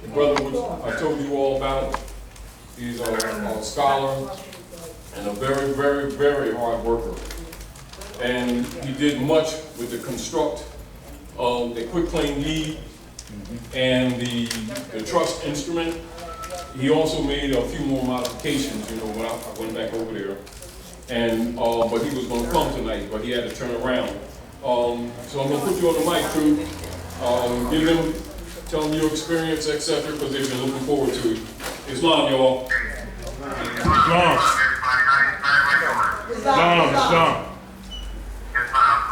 The brother which I told you all about, he's a scholar and a very, very, very hard worker. And he did much with the construct of the quitclaim deed and the trust instrument. He also made a few more modifications, you know, when I went back over there. And, but he was gonna come tonight, but he had to turn around. So I'm gonna put you on the mic, Truth. Give them, tell them your experience, etc., because they've been looking forward to it. Islam, y'all. Islam. Islam. Yes, ma'am.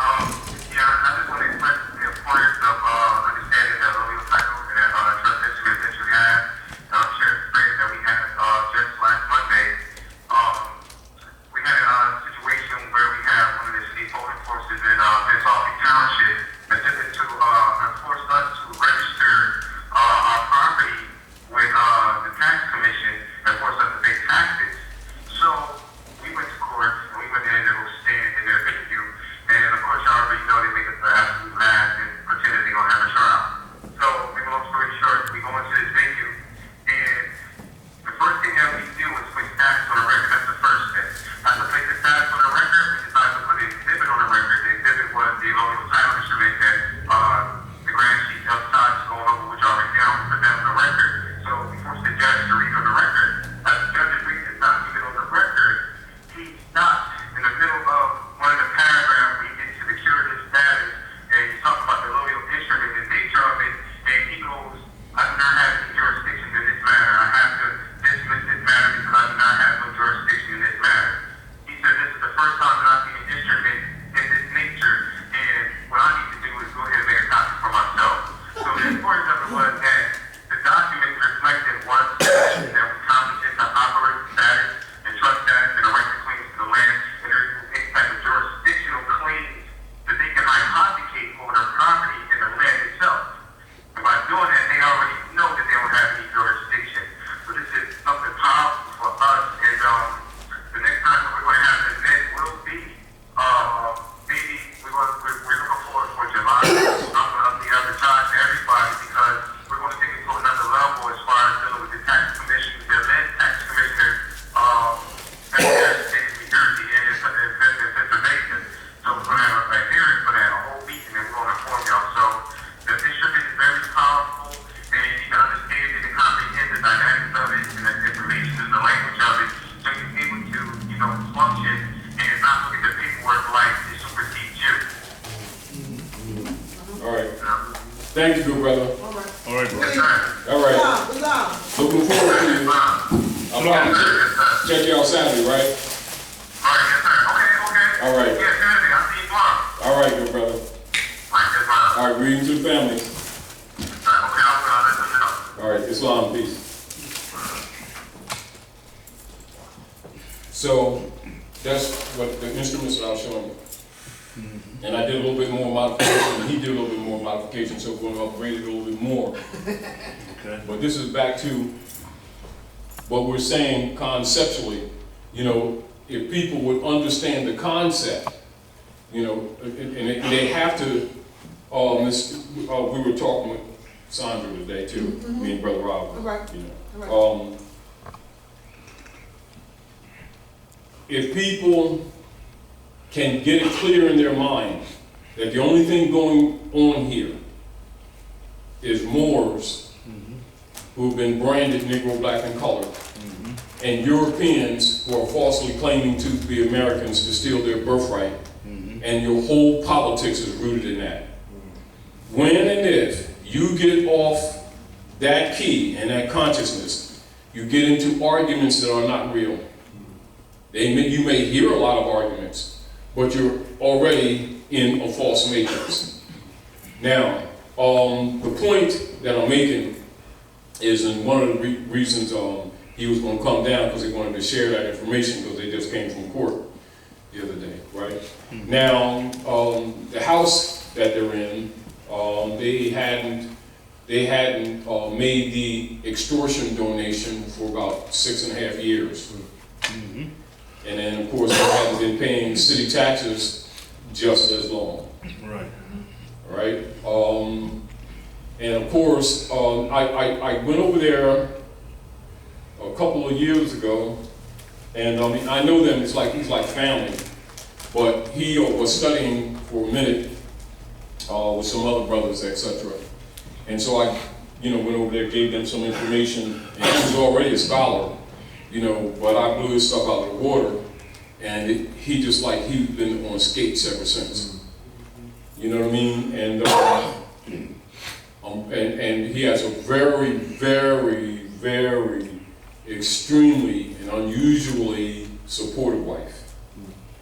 Yeah, I just want to express the importance of understanding that legal title and that trust instrument that you have. And I'm sure it's great that we had just last Monday. We had a situation where we had one of the city code enforcers in Pennsylvania Township attempted to enforce us to register our property with the tax commission and force us to pay taxes. So we went to court and we went in and we stand in their venue. And of course, y'all already know they make us absolute laugh and pretend that they're going to have a trial. So, make a long story short, we go into this venue, and the first thing that we do is put status on the record. That's the first step. After placing the status on the record, we decided to put an exhibit on the record. The exhibit was the local title instrument that the grand chief of Taj is going over, which already now we put that on the record. So, we forced the judge to read on the record. As the judge is reading the document on the record, he stopped in the middle of one of the paragraphs where he gets to the curative status, and he's talking about the loyal instrument and nature of it, and he goes, I do not have any jurisdiction in this matter. I have to dismiss this matter because I do not have no jurisdiction in this matter. He said this is the first time that I've seen an instrument in this nature, and what I need to do is go ahead and make a copy for myself. So the importance of it was that the document reflected one that was competent to operate status and trust status and the right to claims to the land, and there is any type of jurisdictional claims that they can hypothecate over the property and the land itself. And by doing that, they already know that they don't have any jurisdiction. So this is something powerful for us, and the next time that we're going to have an event will be, maybe we're looking forward for July. I'm going to up the other charge to everybody because we're going to take it to another level as far as dealing with the tax commission, the lead tax commissioner, that's there in the state of New Jersey and in Pennsylvania. So we're going to have a hearing for that, a whole week, and then we're going to inform y'all. So the instrument is very powerful, and you can understand it and comprehend the dynamics of it and the information and the language of it, so you're able to, you know, function and not look at the paperwork like it supersedes you. All right. Thank you, good brother. All right, bro. Yes, sir. All right. Islam. Looking forward to you. Yes, sir. Check you out Saturday, right? All right, yes, sir. Okay. All right. Yes, Saturday. I'll see you tomorrow. All right, good brother. All right, yes, ma'am. All right, greetings to the family. Okay, I'll let them know. All right, Islam, peace. So that's what the instruments that I was showing you. And I did a little bit more modification, and he did a little bit more modification, so we're going to upgrade it a little bit more. Okay. But this is back to what we're saying conceptually. You know, if people would understand the concept, you know, and they have to, we were talking with Sandra today too, me and Brother Robert. Right. You know, if people can get it clear in their mind that the only thing going on here is Moors who've been branded Negro, Black, and colored, and Europeans who are falsely claiming to be Americans to steal their birthright, and your whole politics is rooted in that. When and if you get off that key and that consciousness, you get into arguments that are not real. You may hear a lot of arguments, but you're already in a false matrix. Now, the point that I'm making is, and one of the reasons he was going to come down, because they wanted to share that information because they just came from court the other day, right? Now, the house that they're in, they hadn't made the extortion donation for about 6.5 years. And then, of course, they hadn't been paying city taxes just as long. Right. Right? And of course, I went over there a couple of years ago, and I know them, he's like family, but he was studying for a minute with some other brothers, etc. And so I, went over there, gave them some information, and he was already a scholar, but I blew his stuff out of the water, and he's been on skates ever since. You know what I mean? And he has a very, very, very extremely and unusually supportive wife,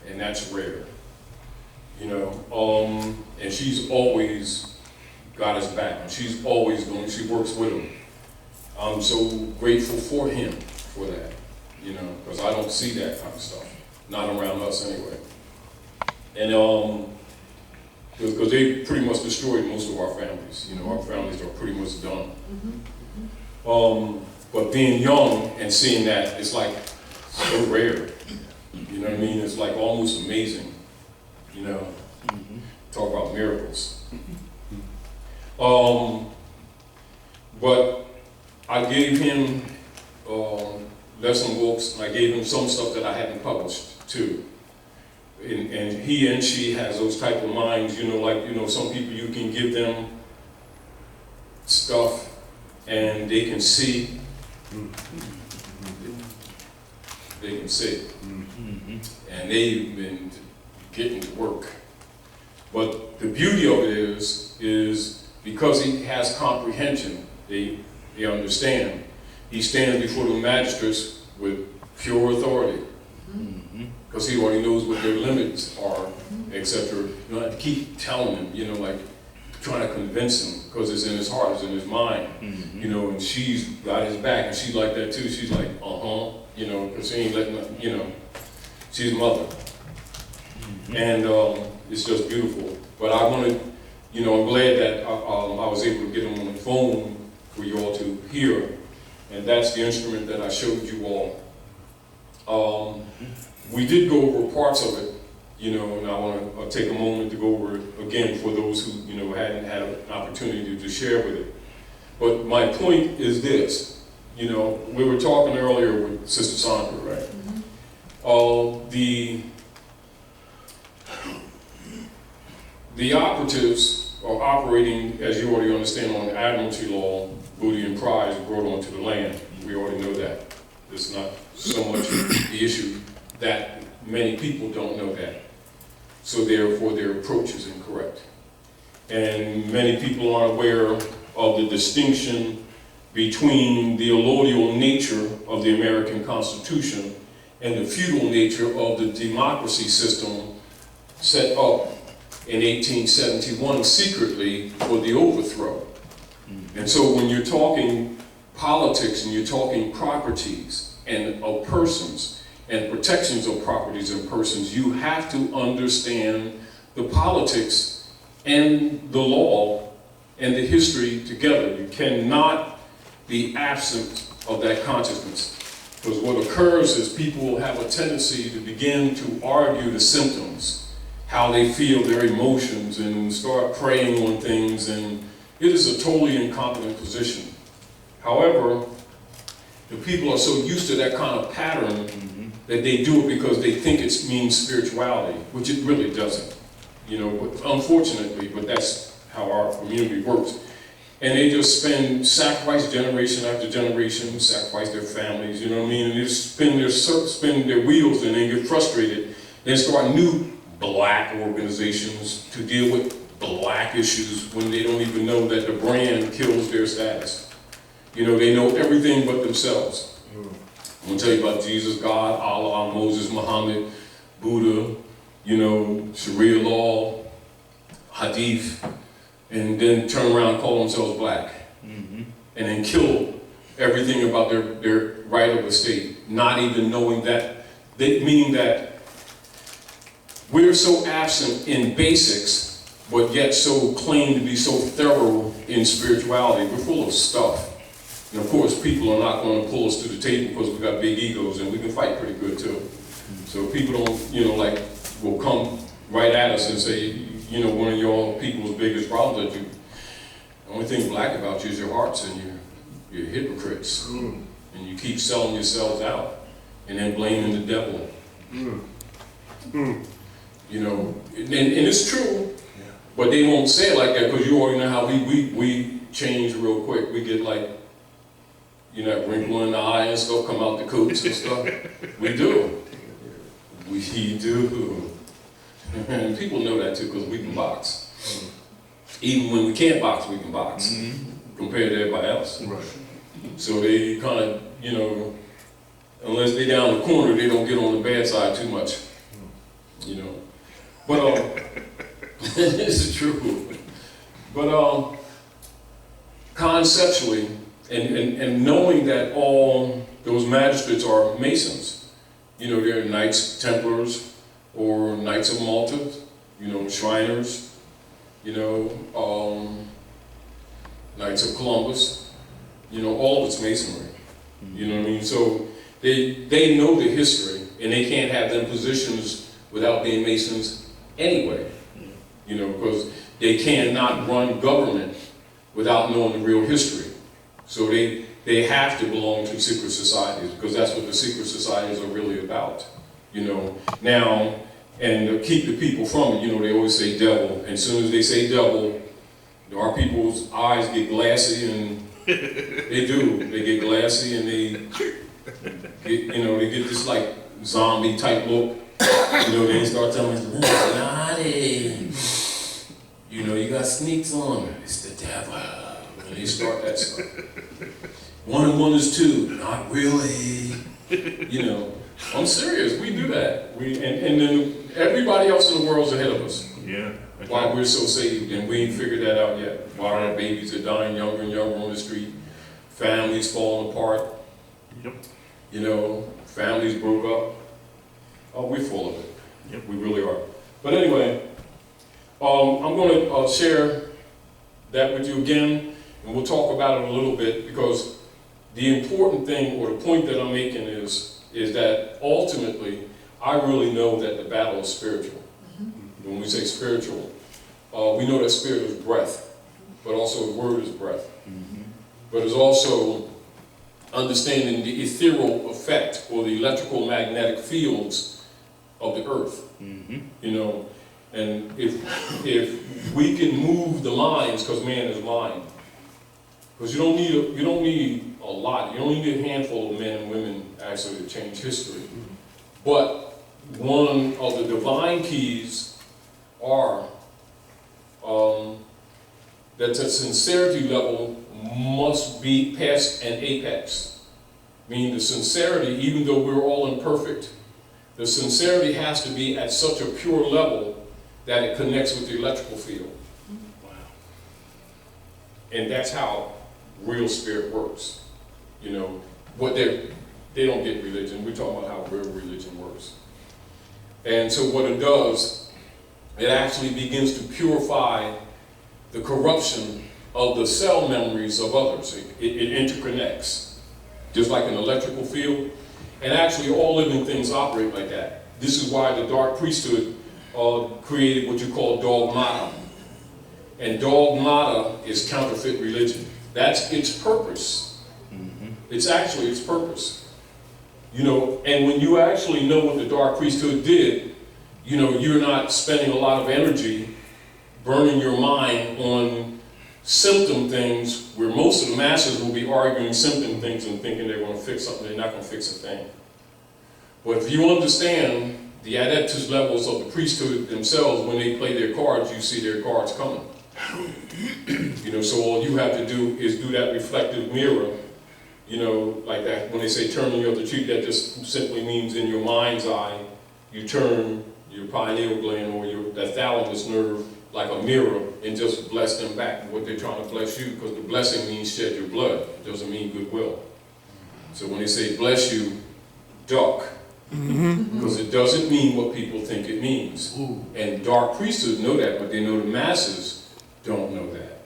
and that's rare. And she's always got his back, and she's always she works with him. I'm so grateful for him for that, because I don't see that kind of stuff, not around us anyway. And because they pretty much destroyed most of our families, our families are pretty much done. But being young and seeing that, it's like so rare, you know what I mean? It's like almost amazing, Talk about miracles. But I gave him lesson books, and I gave him some stuff that I hadn't published too. And he and she has those type of minds, some people you can give them stuff and they can see. They can see. And they've been getting to work. But the beauty of it is because he has comprehension, they understand. He stands before the magistrates with pure authority. Because he already knows what their limits are, etc. You don't have to keep telling him, trying to convince him, because it's in his heart, it's in his mind. And she's got his back, and she's like that too. She's like, because she ain't letting, she's a mother. And it's just beautiful. But I wanted, I'm glad that I was able to get him on the phone for you all to hear. And that's the instrument that I showed you all. We did go over parts of it, and I want to take a moment to go over it again for those who, hadn't had an opportunity to share with it. But my point is this, we were talking earlier with Sister Sandra, right? The operatives are operating, as you already understand, on the admiralty law, booty and prize brought onto the land. We already know that. It's not so much the issue that many people don't know that. So therefore their approach is incorrect. And many people aren't aware of the distinction between the allodial nature of the American Constitution and the feudal nature of the democracy system set up in 1871 secretly for the overthrow. And so when you're talking politics and you're talking properties and of persons, and protections of properties and persons, you have to understand the politics and the law and the history together. You cannot be absent of that consciousness. Because what occurs is people will have a tendency to begin to argue the symptoms, how they feel, their emotions, and start preying on things, and it is a totally incompetent position. However, the people are so used to that kind of pattern that they do it because they think it means spirituality, which it really doesn't. Unfortunately, but that's how our community works. And they just sacrifice generation after generation, sacrifice their families, and they just spin their wheels and they get frustrated. They start new black organizations to deal with black issues when they don't even know that the brand kills their status. They know everything but themselves. I'm going to tell you about Jesus, God, Allah, Moses, Muhammad, Buddha, Sharia law, Hadith, and then turn around and call themselves black. And then kill everything about their right of estate, not even knowing that, meaning that we're so absent in basics, but yet so claim to be so thorough in spirituality. We're full of stuff. And of course, people are not going to pull us to the table because we've got big egos and we can fight pretty good too. So people don't, will come right at us and say, one of your people's biggest problems that you only thing black about you is your hearts, and you're hypocrites. And you keep selling yourselves out and then blaming the devil. You know, and it's true, but they won't say it like that because you already know how we change real quick. We get like, you know, wrinkle in the eye and stuff, come out the coats and stuff. We do. We do. And people know that too because we can box. Even when we can't box, we can box compared to everybody else. Right. So they kind of, you know, unless they down the corner, they don't get on the bad side too much. You know. But this is true. But conceptually, and knowing that all those magistrates are Masons, you know, they're Knights Templars or Knights of Malta, you know, Shriners, you know, Knights of Columbus, you know, all of it's Masonry. You know what I mean? So they know the history, and they can't have them positions without being Masons anyway. You know, because they cannot run government without knowing the real history. So they have to belong to secret societies because that's what the secret societies are really about. You know, now, and to keep the people from it, you know, they always say devil. And as soon as they say devil, our people's eyes get glassy, and they do. They get glassy, and they get, you know, they get this like zombie type look. You know, they start telling us, naughty. You know, you got sneaks on. It's the devil. And they start that stuff. 1 and 1 is 2. Not really. You know, I'm serious. We do that. And then everybody else in the world's ahead of us. Yeah. Why we're so saved, and we ain't figured that out yet. Why our babies are dying younger and younger on the street. Families falling apart. Yep. You know, families broke up. Oh, we're full of it. Yep. We really are. But anyway, I'm going to share that with you again, and we'll talk about it a little bit, because the important thing, or the point that I'm making is that ultimately, I really know that the battle is spiritual. When we say spiritual, we know that spirit is breath, but also the word is breath. But it's also understanding the ethereal effect, or the electrical magnetic fields of the earth. You know, and if we can move the lines, because man is mind, because you don't need a lot. You only need a handful of men and women actually to change history. But one of the divine keys are that the sincerity level must be past an apex. Meaning the sincerity, even though we're all imperfect, the sincerity has to be at such a pure level that it connects with the electrical field. Wow. And that's how real spirit works. You know, what they don't get religion. We're talking about how real religion works. And so what it does, it actually begins to purify the corruption of the cell memories of others. It interconnects, just like an electrical field. And actually all living things operate like that. This is why the dark priesthood created what you call dogmata. And dogmata is counterfeit religion. That's its purpose. It's actually its purpose. You know, and when you actually know what the dark priesthood did, you know, you're not spending a lot of energy burning your mind on symptom things, where most of the masses will be arguing symptom things and thinking they're going to fix something. They're not going to fix a thing. But if you understand the adeptus levels of the priesthood themselves, when they play their cards, you see their cards coming. You know, so all you have to do is do that reflective mirror. You know, like that, when they say turn the other cheek, that just simply means in your mind's eye, you turn your pineal gland or that thalamus nerve like a mirror and just bless them back what they're trying to bless you, because the blessing means shed your blood. It doesn't mean goodwill. So when they say bless you, duck, because it doesn't mean what people think it means. And dark priesthoods know that, but they know the masses don't know that.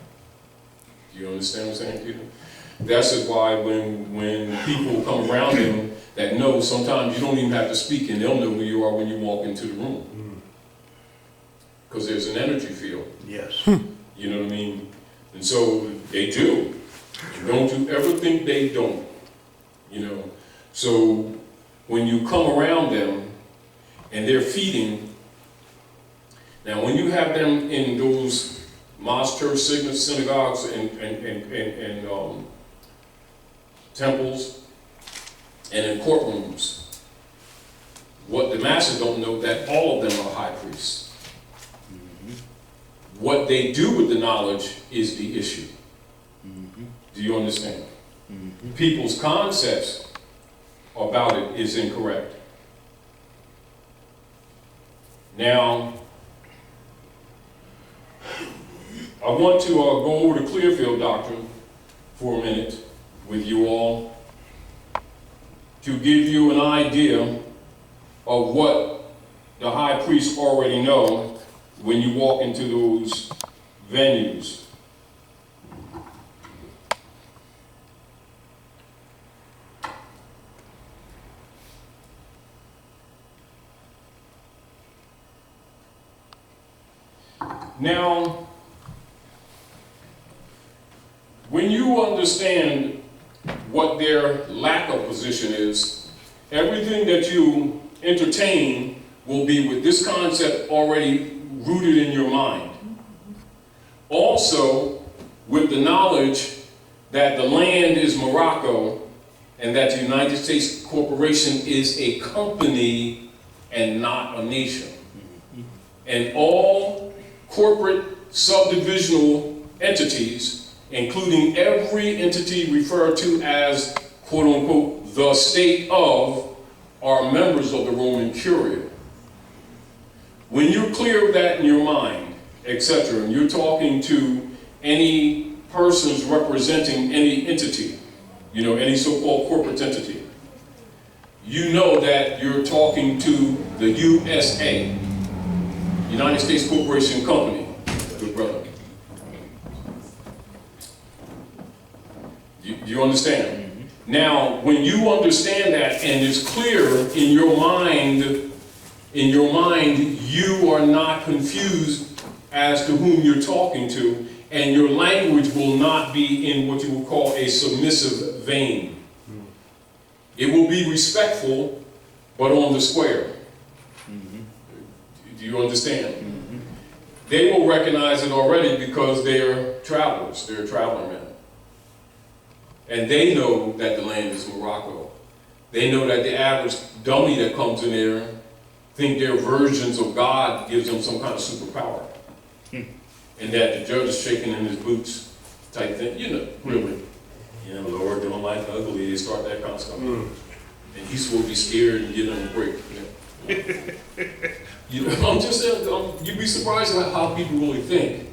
Do you understand what I'm saying, Peter? That's why when people come around them that know, sometimes you don't even have to speak and they'll know who you are when you walk into the room. Because there's an energy field. Yes. You know what I mean? And so They do. Don't you ever think they don't. You know, so when you come around them and they're feeding, now when you have them in those mosques, church, synagogues, and temples, and in courtrooms, what the masses don't know, that all of them are high priests. What they do with the knowledge is the issue. Do you understand? People's concepts about it is incorrect. Now, I want to go over the Clearfield Doctrine for a minute with you all to give you an idea of what the high priests already know when you walk into those venues. Now, when you understand what their lack of position is, everything that you entertain will be with this concept already rooted in your mind. Also, with the knowledge that the land is Morocco and that the United States Corporation is a company and not a nation. And all corporate subdivisional entities, including every entity referred to as, quote unquote, the state of, are members of the Roman Curia. When you're clear of that in your mind, etc., and you're talking to any persons representing any entity, you know, any so-called corporate entity, you know that you're talking to the USA, United States Corporation Company, good brother. Do you understand? Now, when you understand that and it's clear in your mind, you are not confused as to whom you're talking to, and your language will not be in what you would call a submissive vein. It will be respectful, but on the square. Do you understand? They will recognize it already because they're travelers, they're traveling men. And they know that the land is Morocco. They know that the average dummy that comes in there think their versions of God gives them some kind of superpower. And that the judge is shaking in his boots type thing, you know, really. You know, Lord, don't like ugly, they start that kind of stuff. And he's supposed to be scared and get on a break. You know, I'm just saying, you'd be surprised at how people really think.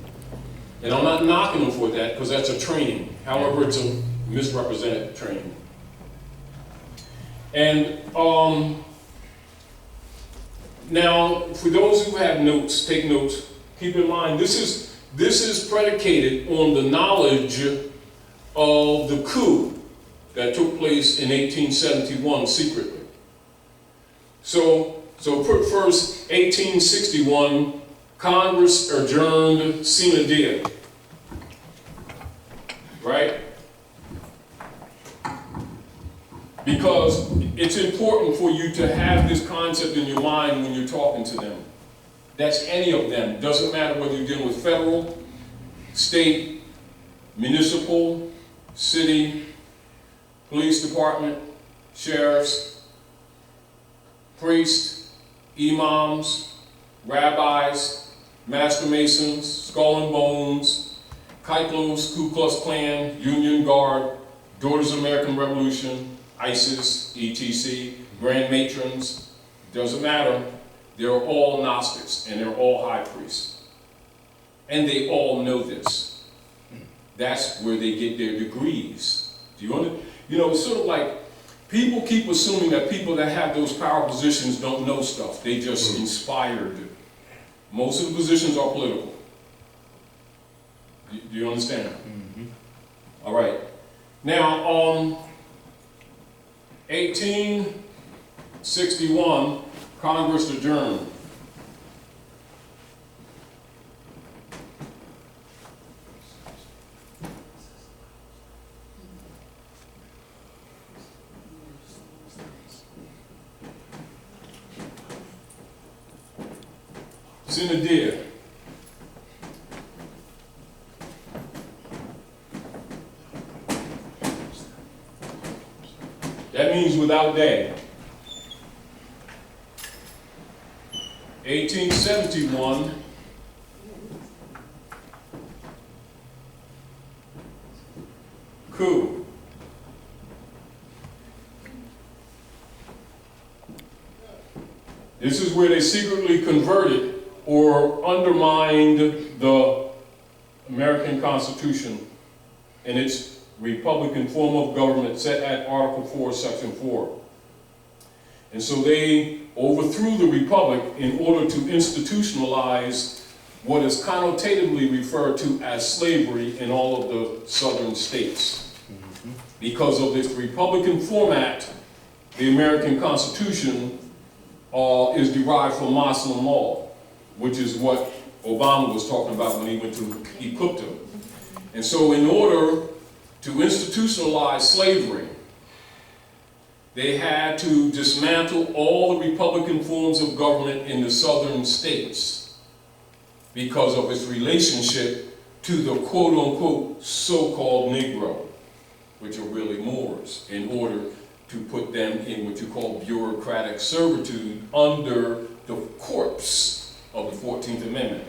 And I'm not knocking them for that, because that's a training. However, it's a misrepresented training. And now, for those who have notes, take notes, keep in mind, this is predicated on the knowledge of the coup that took place in 1871 secretly. So first, 1861, Congress adjourned sine die, right? Because it's important for you to have this concept in your mind when you're talking to them. That's any of them. Doesn't matter whether you're dealing with federal, state, municipal, city, police department, sheriffs, priests, imams, rabbis, master masons, skull and bones, Kyklos, Ku Klux Klan, Union Guard, Daughters of American Revolution, ISIS, etc., Grand Matrons, doesn't matter. They're all Gnostics and they're all high priests. And they all know this. That's where they get their degrees. Do you understand? You know, it's sort of like people keep assuming that people that have those power positions don't know stuff. They just inspired. Most of the positions are political. Do you understand? All right. Now, 1861, Congress adjourned. It's in a deer. That means without day. 1871, coup. This is where they secretly converted or undermined the American Constitution and its Republican form of government set at Article 4, Section 4. And so they overthrew the Republic in order to institutionalize what is connotatively referred to as slavery in all of the southern states. Because of this Republican format, the American Constitution is derived from Muslim law, which is what Obama was talking about when he went to Eclipto. And so in order to institutionalize slavery, they had to dismantle all the Republican forms of government in the southern states because of its relationship to the quote-unquote so-called Negro, which are really Moors, in order to put them in what you call bureaucratic servitude under the corpse of the 14th Amendment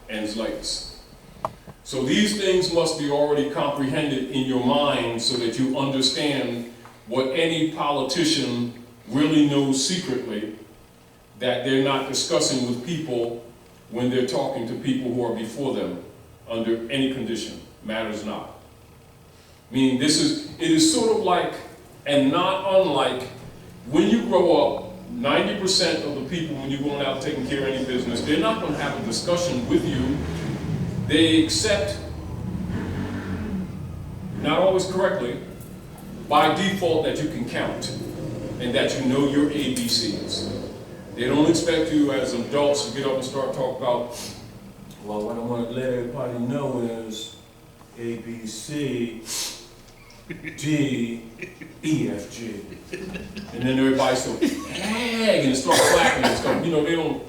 and slaves. So these things must be already comprehended in your mind so that you understand what any politician really knows secretly that they're not discussing with people when they're talking to people who are before them under any condition, matters not. Meaning it is sort of like, and not unlike, when you grow up, 90% of the people, when you're going out taking care of any business, they're not going to have a discussion with you. They accept, not always correctly, by default that you can count and that you know your ABCs. They don't expect you as adults to get up and start talking about, well, what I want to let everybody know is A, B, C, D, E, F, G. And then everybody starts, hey, and start clapping and stuff. You know, they don't,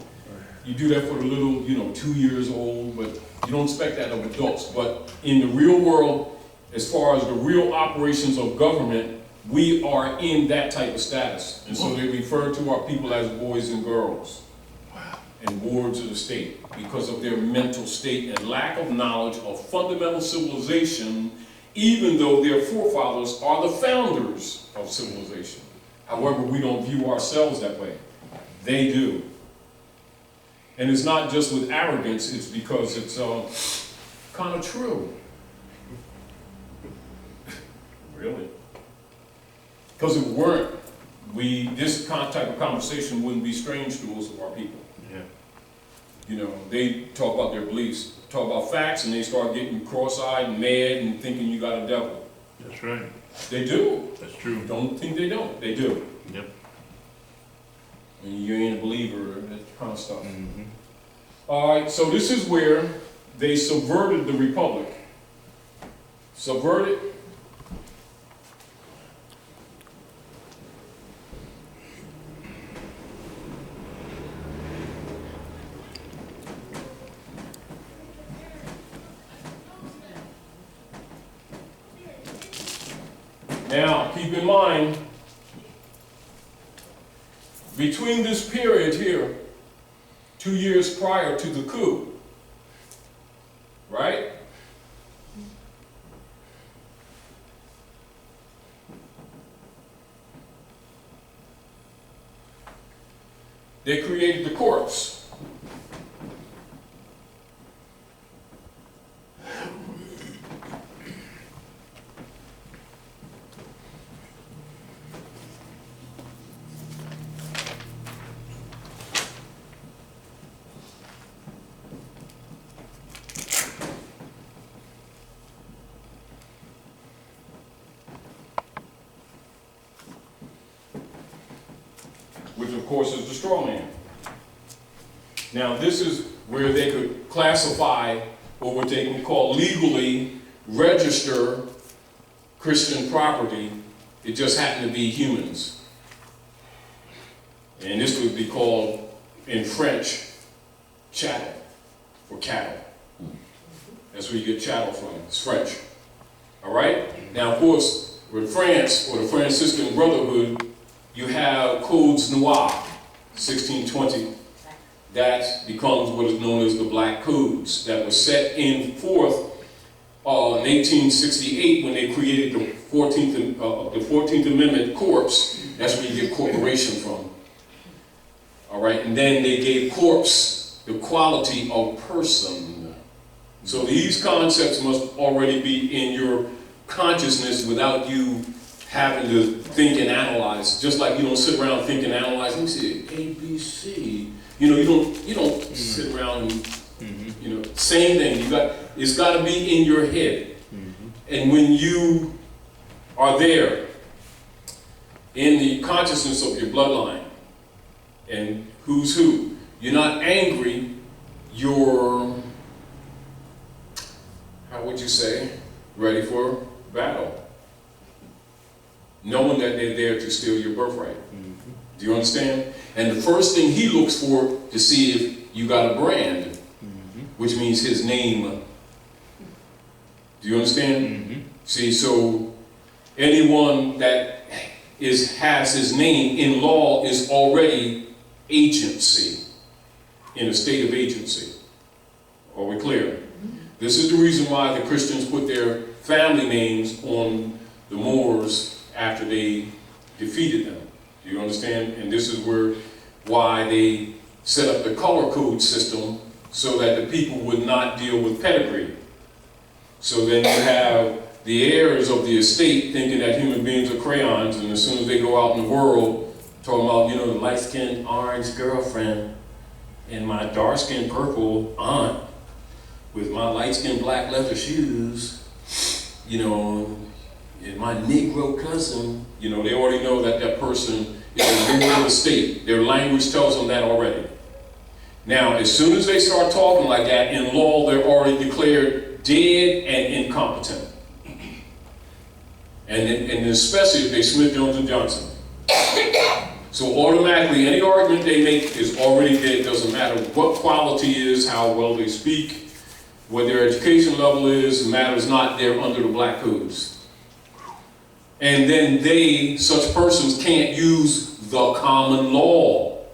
you do that for the little, 2 years old, but you don't expect that of adults. But in the real world, as far as the real operations of government, we are in that type of status. And so they refer to our people as boys and girls and wards of the state because of their mental state and lack of knowledge of fundamental civilization, even though their forefathers are the founders of civilization. However, we don't view ourselves that way. They do. And it's not just with arrogance, it's because it's kind of true. Really? Because if it weren't, this type of conversation wouldn't be strange to most of our people. Yeah. They talk about their beliefs, talk about facts, and they start getting cross-eyed and mad and thinking you got a devil. That's right. They do. That's true. Don't think they don't. They do. Yep. When you ain't a believer, that kind of stuff. Mm-hmm. All right, so this is where they subverted the Republic. Subverted. Now, keep in mind, between this period here, 2 years prior to the coup, right? They created the courts. Which of course is the straw man. Now this is where they could classify, or what they can call legally register Christian property. It just happened to be humans. And this would be called, in French, chattel, for cattle. That's where you get chattel from, it's French. All right? Now, of course, with France, or the Franciscan Brotherhood, you have codes noirs, 1620. That becomes what is known as the Black Codes, that was set in forth in 1868 when they created the 14th Amendment corpse. That's where you get corporation from. All right, and then they gave corpse the quality of person. So these concepts must already be in your consciousness without you having to think and analyze. Just like you don't sit around think and analyze. Let me see, A, B, C. You know, you don't sit around and, you know, same thing. It's got to be in your head. And when you are there in the consciousness of your bloodline and who's who, you're not angry, you're, how would you say, ready for battle. Knowing that they're there to steal your birthright. Do you understand? And the first thing he looks for to see if you got a brand, which means his name. Do you understand? See, so anyone that has his name in law is already agency, in a state of agency. Are we clear? This is the reason why the Christians put their family names on the Moors after they defeated them. Do you understand? And this is why they set up the color code system so that the people would not deal with pedigree. So then you have the heirs of the estate thinking that human beings are crayons, and as soon as they go out in the world, talking about, you know, the light-skinned orange girlfriend and my dark-skinned purple aunt with my light-skinned black leather shoes, you know, and my Negro cousin, you know, they already know that that person is a Negro estate. Their language tells them that already. Now, as soon as they start talking like that, in law, they're already declared dead and incompetent. And especially if they Smith, Jones, and Johnson. So automatically, any argument they make is already dead. Doesn't matter what quality is, how well they speak, what their education level is, it matters not, they're under the black codes. And then such persons can't use the common law.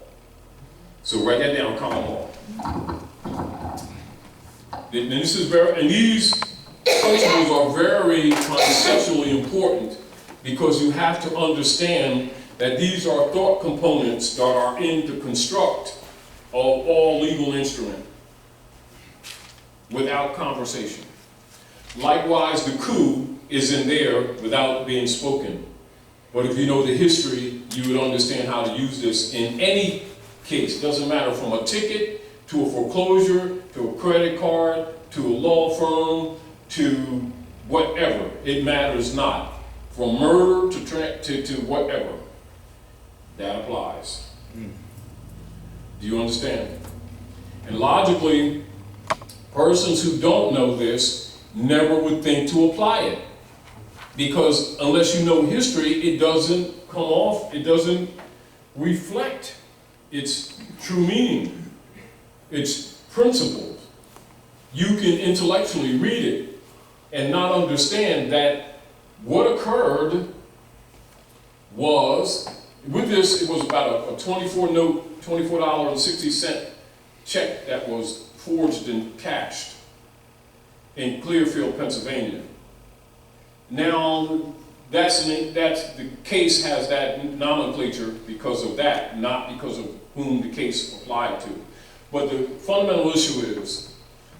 So write that down, common law. And these principles are very conceptually important because you have to understand that these are thought components that are in the construct of all legal instrument without conversation. Likewise, the coup is in there without being spoken. But if you know the history, you would understand how to use this in any case. Doesn't matter, from a ticket to a foreclosure to a credit card to a law firm to whatever. It matters not. From murder to whatever. That applies. Do you understand? And logically, persons who don't know this never would think to apply it. Because unless you know history, it doesn't come off, it doesn't reflect its true meaning, its principles. You can intellectually read it and not understand that what occurred was, with this, it was about a $24.60 check that was forged and cashed in Clearfield, Pennsylvania. Now, the case has that nomenclature because of that, not because of whom the case applied to. But the fundamental issue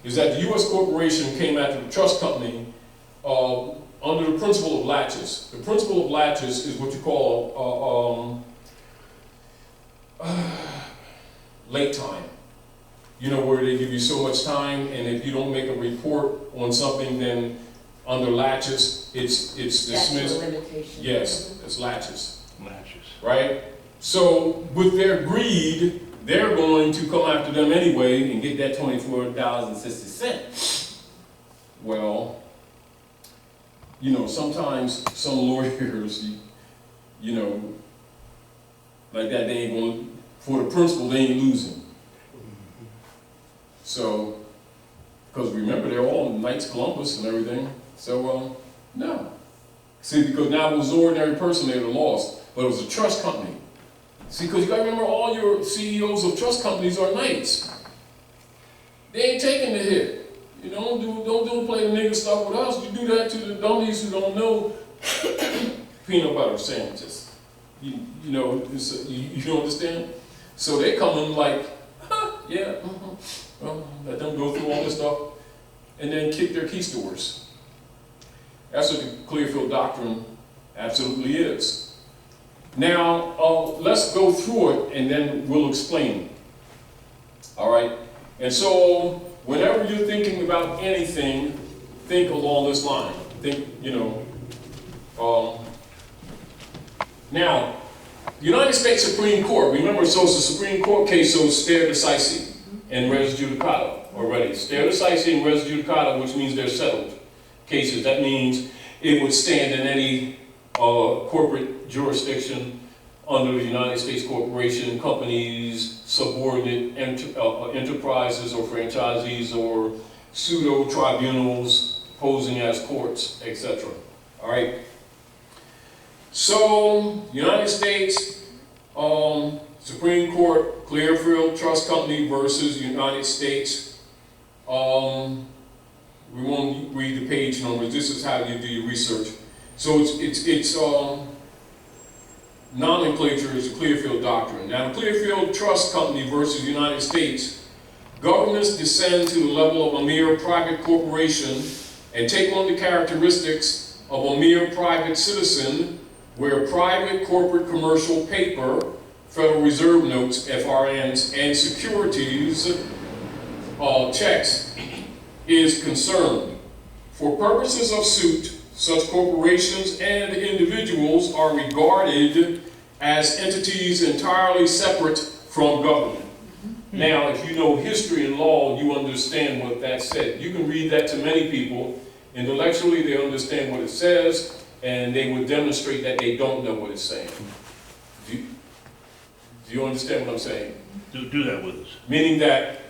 is that the U.S. corporation came after the trust company under the principle of latches. The principle of latches is what you call late time. You know, where they give you so much time, and if you don't make a report on something, then under latches, it's dismissed. Yes, it's latches. Latches. Right? So with their greed, they're going to come after them anyway and get that $24.60. Well, you know, sometimes some lawyers, you know, like that, they ain't going, for the principle, they ain't losing. So, because remember, they're all Knights Columbus and everything. So, no. See, because now it was an ordinary person they would have lost, but it was a trust company. See, because you got to remember, all your CEOs of trust companies are Knights. They ain't taking the hit. You know, don't play the nigga stuff with us. You do that to the dummies who don't know peanut butter sandwiches. You know, you understand? So they come in like, yeah, well, let them go through all this stuff, and then kick their key stores. That's what the Clearfield Doctrine absolutely is. Now, let's go through it, and then we'll explain. All right? And so, whenever you're thinking about anything, think along this line. Think, now, the United States Supreme Court, remember, so it's a Supreme Court case, so it's stare decisis and res judicata already. Stare decisis and res judicata, which means they're settled cases. That means it would stand in any corporate jurisdiction under the United States Corporation, companies, subordinate enterprises or franchisees or pseudo tribunals posing as courts, etc. All right. So, United States Supreme Court, Clearfield Trust Company versus United States. We won't read the page numbers. This is how you do your research. So it's nomenclature is the Clearfield Doctrine. Now, the Clearfield Trust Company versus United States. Governments descend to the level of a mere private corporation and take on the characteristics of a mere private citizen, where private corporate commercial paper, Federal Reserve notes, FRNs, and securities, checks, is concerned. For purposes of suit, such corporations and individuals are regarded as entities entirely separate from government. Now, if you know history and law, you understand what that said. You can read that to many people. Intellectually, they understand what it says, and they would demonstrate that they don't know what it's saying. Do you understand what I'm saying? Do that with us. Meaning that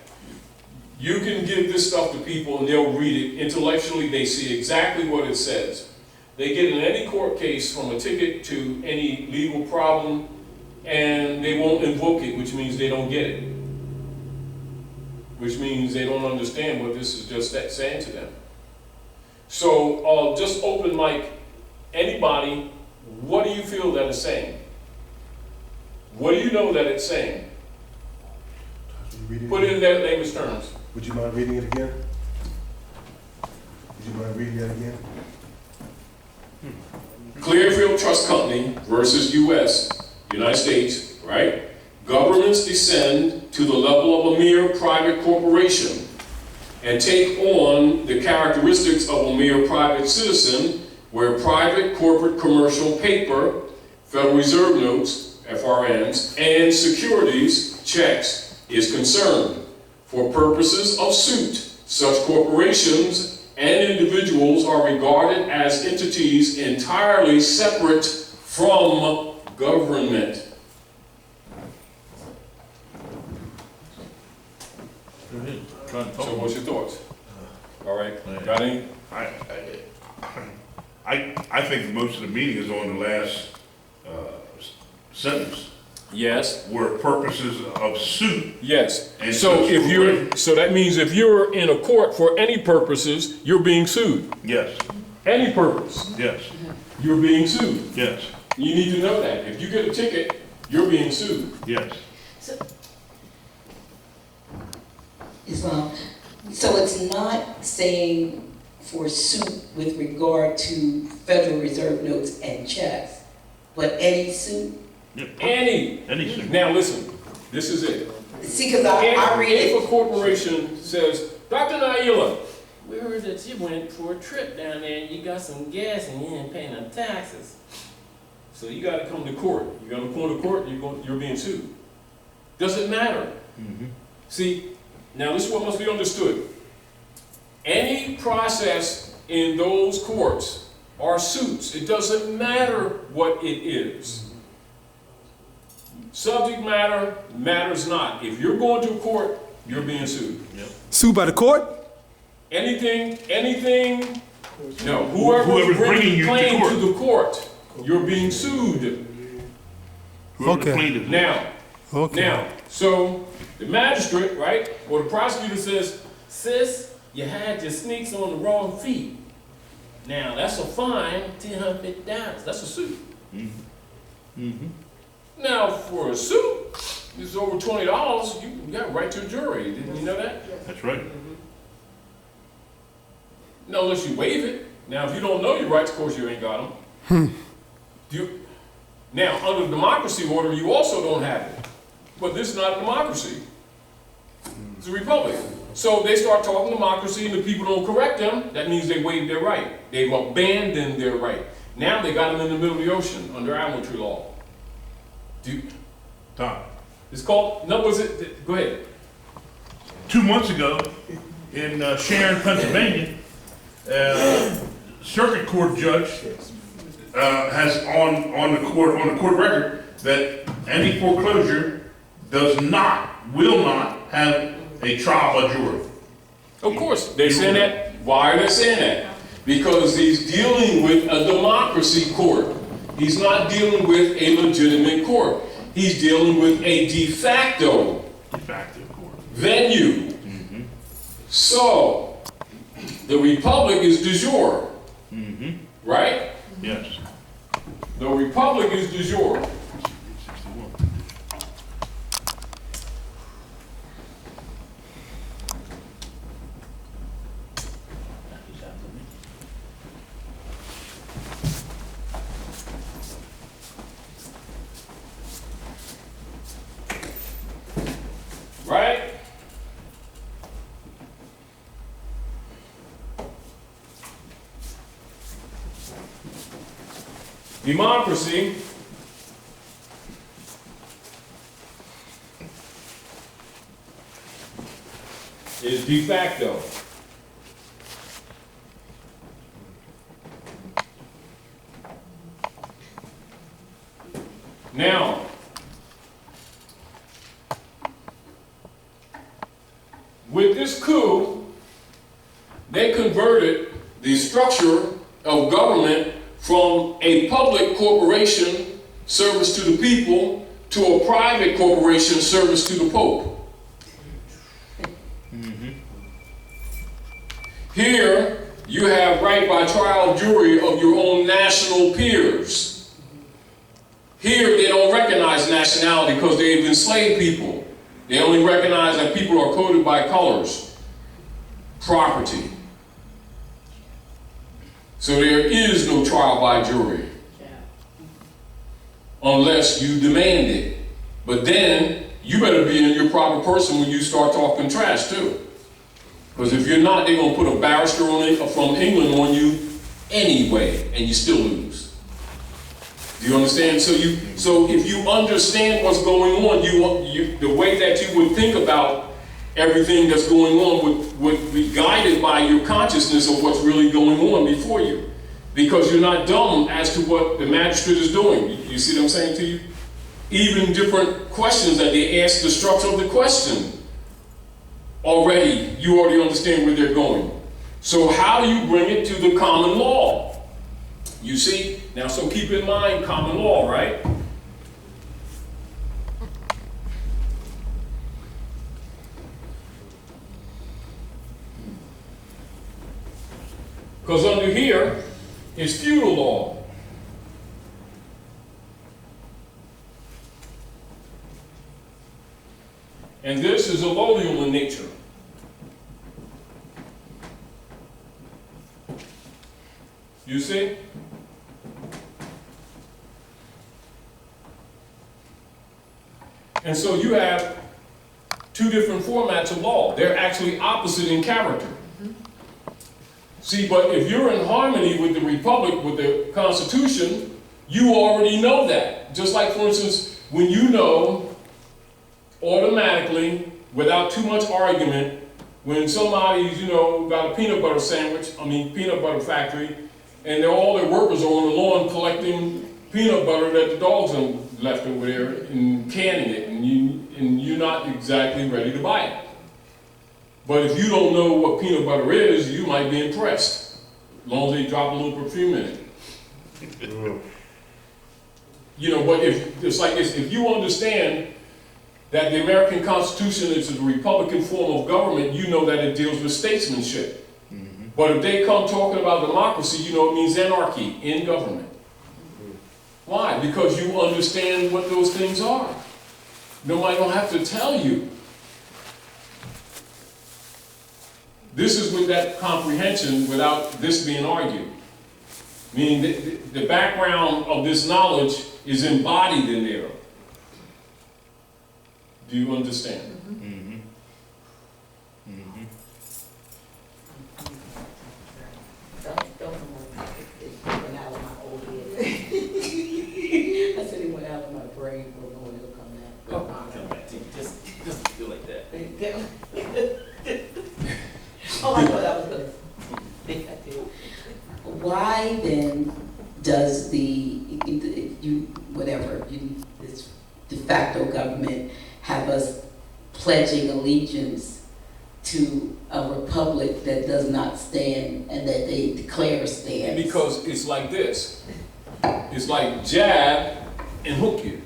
you can give this stuff to people and they'll read it. Intellectually, they see exactly what it says. They get in any court case from a ticket to any legal problem, and they won't invoke it, which means they don't get it. Which means they don't understand what this is just saying to them. So, just open mic. Anybody, what do you feel that it's saying? What do you know that it's saying? Put it in that layman's terms. Would you mind reading it again? Would you mind reading that again? Clearfield Trust Company versus United States, right? Governments descend to the level of a mere private corporation and take on the characteristics of a mere private citizen, where private corporate commercial paper, Federal Reserve notes, FRNs, and securities, checks, is concerned. For purposes of suit, such corporations and individuals are regarded as entities entirely separate from government. Go ahead. So what's your thoughts? All right, got any? I think most of the meaning is on the last sentence. Yes. Where purposes of suit. Yes. And So that means if you're in a court for any purposes, you're being sued. Yes. Any purpose. Yes. You're being sued. Yes. You need to know that. If you get a ticket, you're being sued. Yes. So it's not saying for suit with regard to Federal Reserve notes and checks, but any suit? Yep. Any suit. Now listen, this is it. See, because I read it. If a corporation says, Dr. Naila, we heard that you went for a trip down there and you got some gas and you didn't pay no taxes. so you got to come to court. You're going to come to court, you're being sued. Doesn't matter. Mm-hmm. See, now this is what must be understood. Any process in those courts are suits. It doesn't matter what it is. Subject matter matters not. If you're going to court you're being sued. Sued by the court? Anything, no, whoever's Whoever's bringing bringing you to claim court. to the court, you're being sued. Whoever the Okay. plaintiff is. Now, so the magistrate, right, or the prosecutor says, sis, you had your sneaks on the wrong feet. Now, that's a fine, $1,050. That's a suit. Now, for a suit, it's over $20. You got right to a jury. Didn't you know that? That's right. No, unless you waive it. Now, if you don't know your rights, of course you ain't got them. Now, under democracy order, you also don't have it. But this is not a democracy. It's a republic. So they start talking democracy and the people don't correct them. That means they waived their right. They've abandoned their right. Now they got them in the middle of the ocean under admiralty law. Tom, It's called, no, was it, go ahead. 2 months ago in Sharon, Pennsylvania, circuit court judge has on the court record that any foreclosure will not have a trial by jury. Of course, they're saying that. Why are they saying that? Because he's dealing with a democracy court. He's not dealing with a legitimate court. He's dealing with a de facto Court. venue. So, the republic is de jure, right? Yes. The republic is de jure. 61. Right? Democracy is de facto. Now, with this coup, they converted the structure of government from a public corporation, service to the people, to a private corporation, service to the Pope. Here, you have right by trial jury of your own national peers. Here, they don't recognize nationality because they've enslaved people. They only recognize that people are coded by colors, property. So there is no trial by jury unless you demand it. But then you better be in your proper person when you start talking trash too. Because if you're not, they're going to put a barrister from England on you anyway, and you still lose. Do you understand? So if you understand what's going on, the way that you would think about everything that's going on would be guided by your consciousness of what's really going on before you. Because you're not dumb as to what the magistrate is doing. You see what I'm saying to you? Even different questions that they ask, the structure of the question, you already understand where they're going. So how do you bring it to the common law? You see? Now, so keep in mind common law, right? Because under here is feudal law. And this is allodial in nature. You see? And so you have two different formats of law. They're actually opposite in character. See, but if you're in harmony with the Republic, with the Constitution, you already know that. Just like, for instance, when you know automatically, without too much argument, when somebody's, got a peanut butter factory, and all their workers are on the lawn collecting peanut butter that the dogs have left over there and canning it, and you're not exactly ready to buy it. But if you don't know what peanut butter is, you might be impressed, as long as they drop a little perfume in it. You know, but if it's like this, if you understand that the American Constitution is a Republican form of government, you know that it deals with statesmanship. But if they come talking about democracy, you know it means anarchy in government. Why? Because you understand what those things are. Nobody don't have to tell you. This is with that comprehension without this being argued. Meaning the background of this knowledge is embodied in there. Do you understand? It went out of my old head. I said it went out of my brain for a moment, it'll come back. Oh, come back to you. Just do like that. Oh, I thought I was gonna think I did. Why then does this de facto government have us pledging allegiance to a republic that does not stand and that they declare stands? Because it's like this. It's like jab and hook you.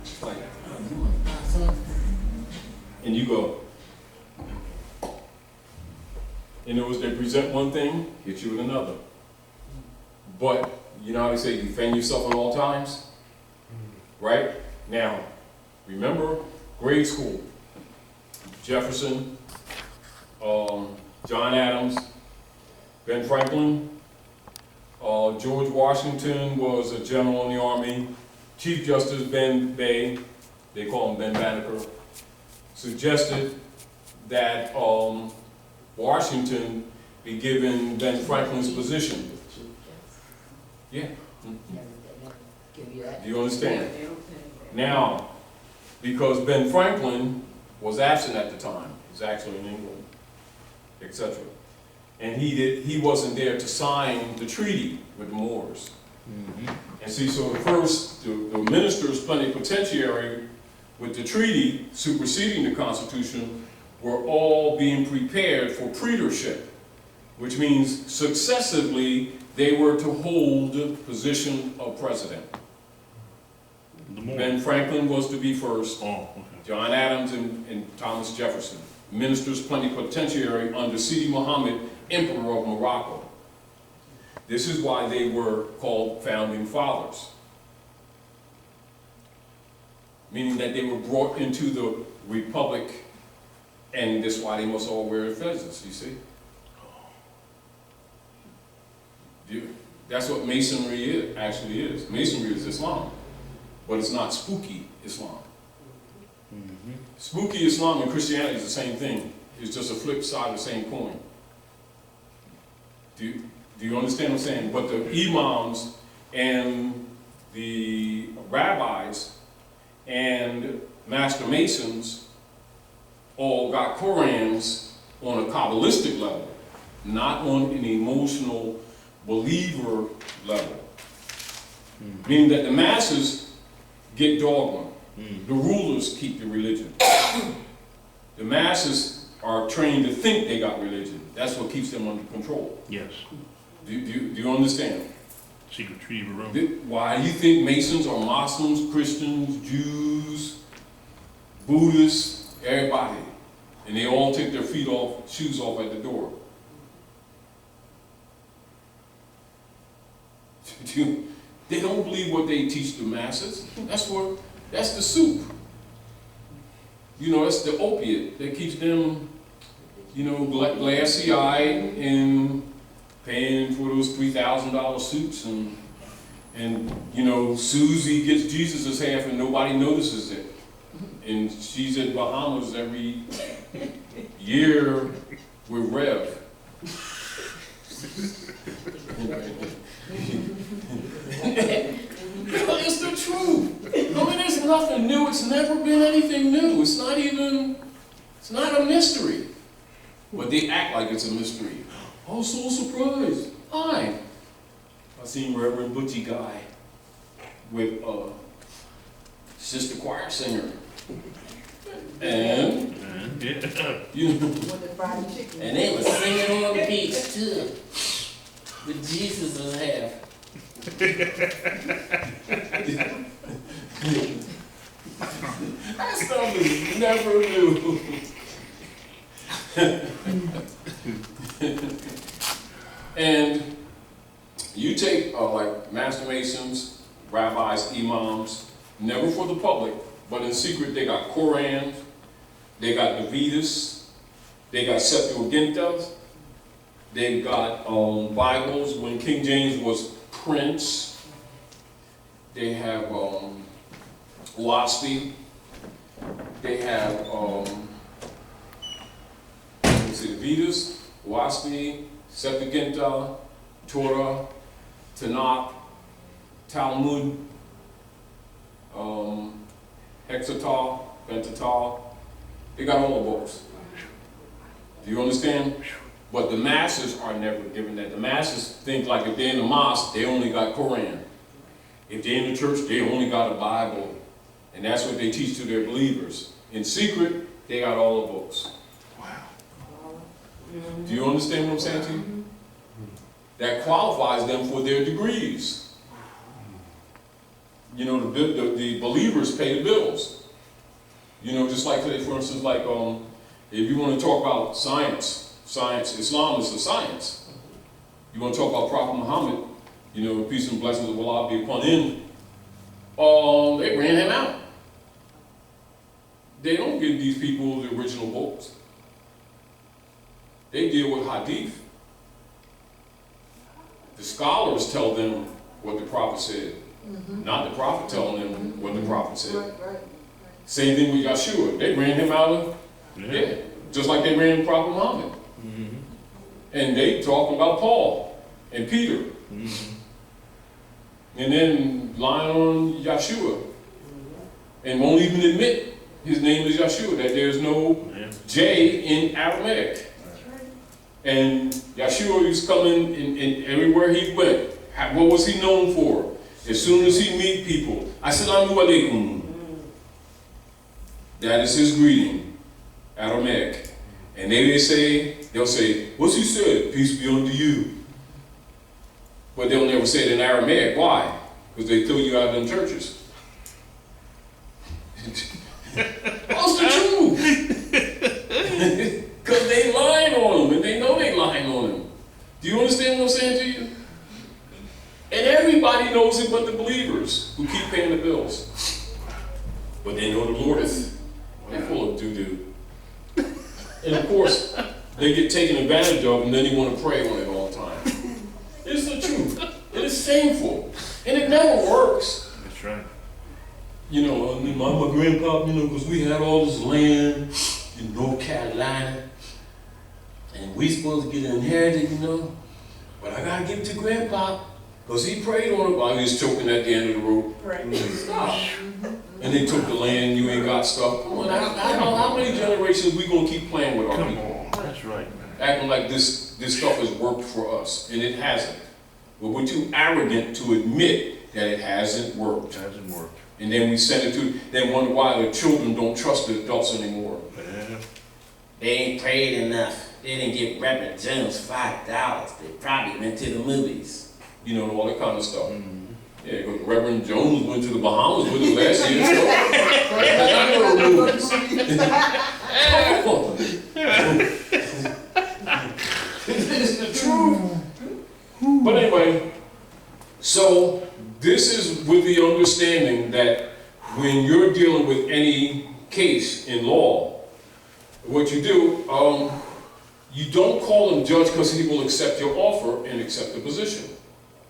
It's like, you want to buy something? And you go. In other words, they present one thing, hit you with another. But, you know how they say, defend yourself at all times? Right? Now, remember grade school. Jefferson, John Adams, Ben Franklin, George Washington was a general in the Army. Chief Justice Ben Bey, they call him Ben Banneker, suggested that Washington be given Ben Franklin's position. Yeah. Do you understand? Now, because Ben Franklin was absent at the time, he was actually in England, etc. And he wasn't there to sign the treaty with the Moors. And see, so the ministers plenipotentiary with the treaty superseding the Constitution were all being prepared for praetorship, which means successively they were to hold the position of president. Ben Franklin was to be first, John Adams and Thomas Jefferson, ministers plenipotentiary under Sidi Muhammad, Emperor of Morocco. This is why they were called founding fathers, meaning that they were brought into the republic, and that's why they must all wear fezzes, you see? That's what Masonry actually is. Masonry is Islam, but it's not spooky Islam. Spooky Islam and Christianity is the same thing. It's just a flip side of the same coin. Do you understand what I'm saying? But the imams and the rabbis and master masons all got Qurans on a Kabbalistic level, not on an emotional believer level. Meaning that the masses get dogma. The rulers keep the religion. The masses are trained to think they got religion. That's what keeps them under control. Yes. Do you understand? Secret Treaty of Rome. Why do you think Masons are Muslims, Christians, Jews, Buddhists, everybody? And they all take their shoes off at the door. They don't believe what they teach the masses. That's the soup. You know, it's the opiate that keeps them, you know, glassy-eyed and paying for those $3,000 suits, and you know, Susie gets Jesus' half and nobody notices it. And she's in Bahamas every year with Rev. It's the truth. I mean, there's nothing new. It's never been anything new. It's not a mystery. But they act like it's a mystery. I was so surprised. I seen Reverend Butchie Guy with Sister Choir Singer. And, you know, And they was singing on the beach too. But Jesus was half. that stuff is never new. And you take like Master Masons, rabbis, imams, never for the public, but in secret they got Korans, they got the Vedas, they got Septuagintas, they got Bibles when King James was Prince, they have WASPI, they have the Vedas, WASPI, Septuaginta, Torah, Tanakh, Talmud, Hexatah, Pentatah. They got all the books. Do you understand? But the masses are never given that. The masses think like if they're in the mosque, they only got Quran. If they're in the church, they only got a Bible. And that's what they teach to their believers. In secret, they got all the books. Do you understand what I'm saying to you? That qualifies them for their degrees. You know, the believers pay the bills. You know, just like today, for instance, like if you want to talk about science, Islam is a science. You want to talk about Prophet Muhammad, you know, peace and blessings of Allah be upon him. They ran him out. They don't give these people the original books. They deal with hadith. The scholars tell them what the prophet said, not the prophet telling them what the prophet said. Same thing with Yeshua. They ran him out of, just like they ran Prophet Muhammad. And they talking about Paul and Peter. And then lying on Yeshua. And won't even admit his name is Yeshua, that there's no J in Aramaic. And Yeshua is coming in everywhere he went. What was he known for? As soon as he meet people, Assalamu alaikum. That is his greeting, Aramaic. And they'll say, what's he said? Peace be unto you. But they'll never say it in Aramaic. Why? Because they throw you out in churches. What's the truth? Because they lying on him, and they know they lying on him. Do you understand what I'm saying to you? And everybody knows it but the believers who keep paying the bills. But they know the Lord is full of doo-doo. And of course, they get taken advantage of, and then they want to pray on it all the time. It's the truth. It is shameful. And it never works. That's right. You know, my grandpa, you know, because we had all this land in North Carolina, and we supposed to get it inherited, you know. But I gotta give it to grandpa, because he prayed on it while he was choking at the end of the rope. Right. Stop. And they took the land, you ain't got stuff. Come on, how many generations we gonna keep playing with our people? That's right, man. Acting like this stuff has worked for us, and it hasn't. But we're too arrogant to admit that it hasn't worked. It hasn't worked. And then we send it to, then wonder why the children don't trust the adults anymore. Yeah. They ain't prayed enough. They didn't give Reverend Jones $5. They probably went to the movies. You know, all that kind of stuff. Yeah, because Reverend Jones went to the Bahamas with us last year. So I know movies. It's the truth. But anyway, so this is with the understanding that when you're dealing with any case in law, what you do, you don't call him judge because he will accept your offer and accept the position.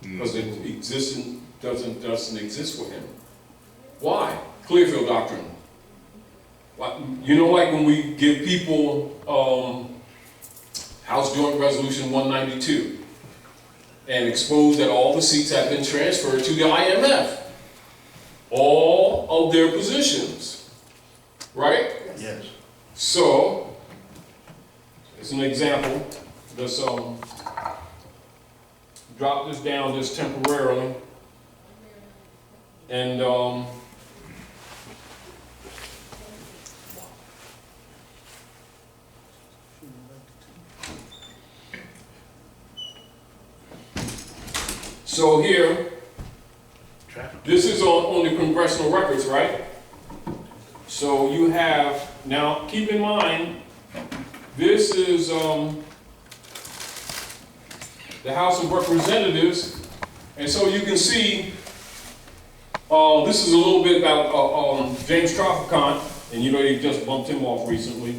Because it doesn't exist for him. Why? Clearfield doctrine. You know, like when we give people House Joint Resolution 192 and expose that all the seats have been transferred to the IMF. All of their positions. Right? Yes. So, as an example, let's drop this down just temporarily. And So here, this is on the congressional records, right? So you have, now keep in mind, this is the House of Representatives, and so you can see, this is a little bit about James Traficant, and you know they just bumped him off recently.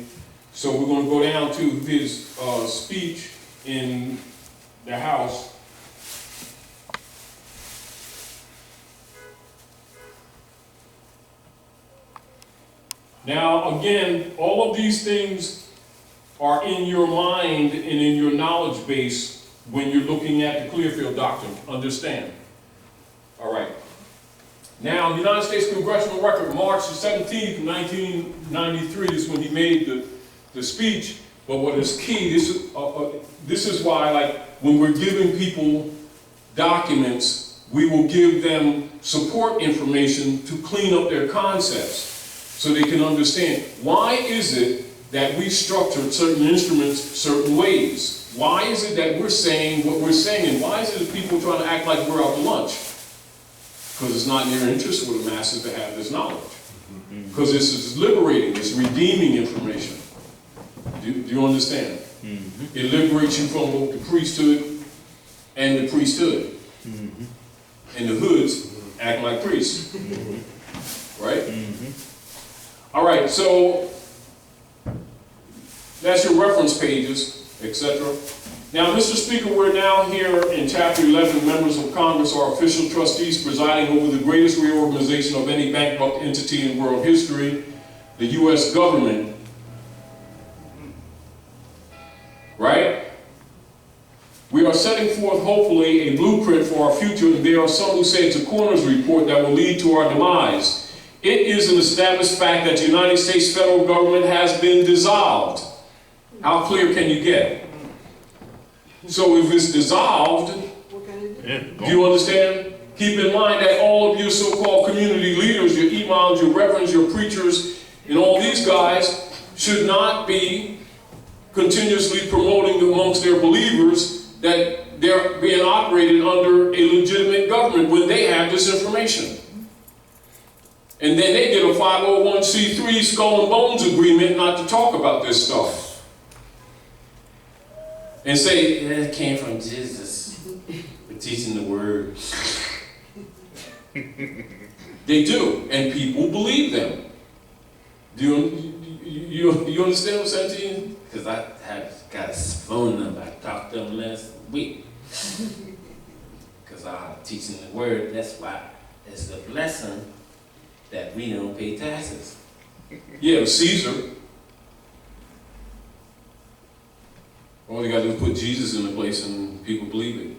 So we're going to go down to his speech in the House. Now, again, all of these things are in your mind and in your knowledge base when you're looking at the Clearfield Doctrine. Understand? All right. Now, the United States Congressional Record, March 17th, 1993 is when he made the speech. But what is key, this is why, like, when we're giving people documents, we will give them support information to clean up their concepts so they can understand. Why is it that we structured certain instruments certain ways? Why is it that we're saying what we're saying? And why is it that people trying to act like we're out to lunch? Because it's not in their interest for the masses to have this knowledge. Because this is liberating, it's redeeming information. Do you understand? It liberates you from both the priesthood and the priesthood. And the hoods act like priests. Right? All right, so that's your reference pages, etc. Now, Mr. Speaker, we're now here in Chapter 11. Members of Congress are official trustees presiding over the greatest reorganization of any bankrupt entity in world history, the U.S. government. Right? We are setting forth, hopefully, a blueprint for our future, and there are some who say it's a coroner's report that will lead to our demise. It is an established fact that the United States federal government has been dissolved. How clear can you get? So if it's dissolved, do you understand? Keep in mind that all of your so-called community leaders, your imams, your reverends, your preachers, and all these guys should not be continuously promoting amongst their believers that they're being operated under a legitimate government when they have this information. And then they get a 501c3 skull and bones agreement not to talk about this stuff. And say, It came from Jesus. We're teaching the word. they do, and people believe them. Do you understand what I'm saying to you? Because I have got his phone number. I talked to him last week. Because I'm teaching the word. That's why it's a blessing that we don't pay taxes. Yeah, Caesar. All you got to do is put Jesus in the place and people believe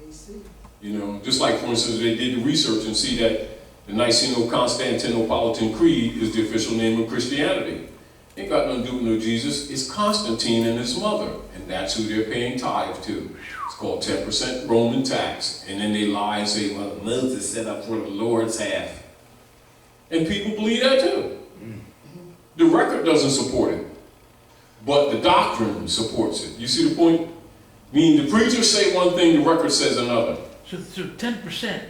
it. You know, just like, for instance, they did the research and see that the Niceno-Constantinopolitan Creed is the official name of Christianity. Ain't got nothing to do with no Jesus. It's Constantine and his mother, and that's who they're paying tithe to. It's called 10% Roman tax. And then they lie and say, well, Moses set up for the Lord's half. and people believe that too. The record doesn't support it, but the doctrine supports it. You see the point? Meaning the preachers say one thing, the record says another. So 10%.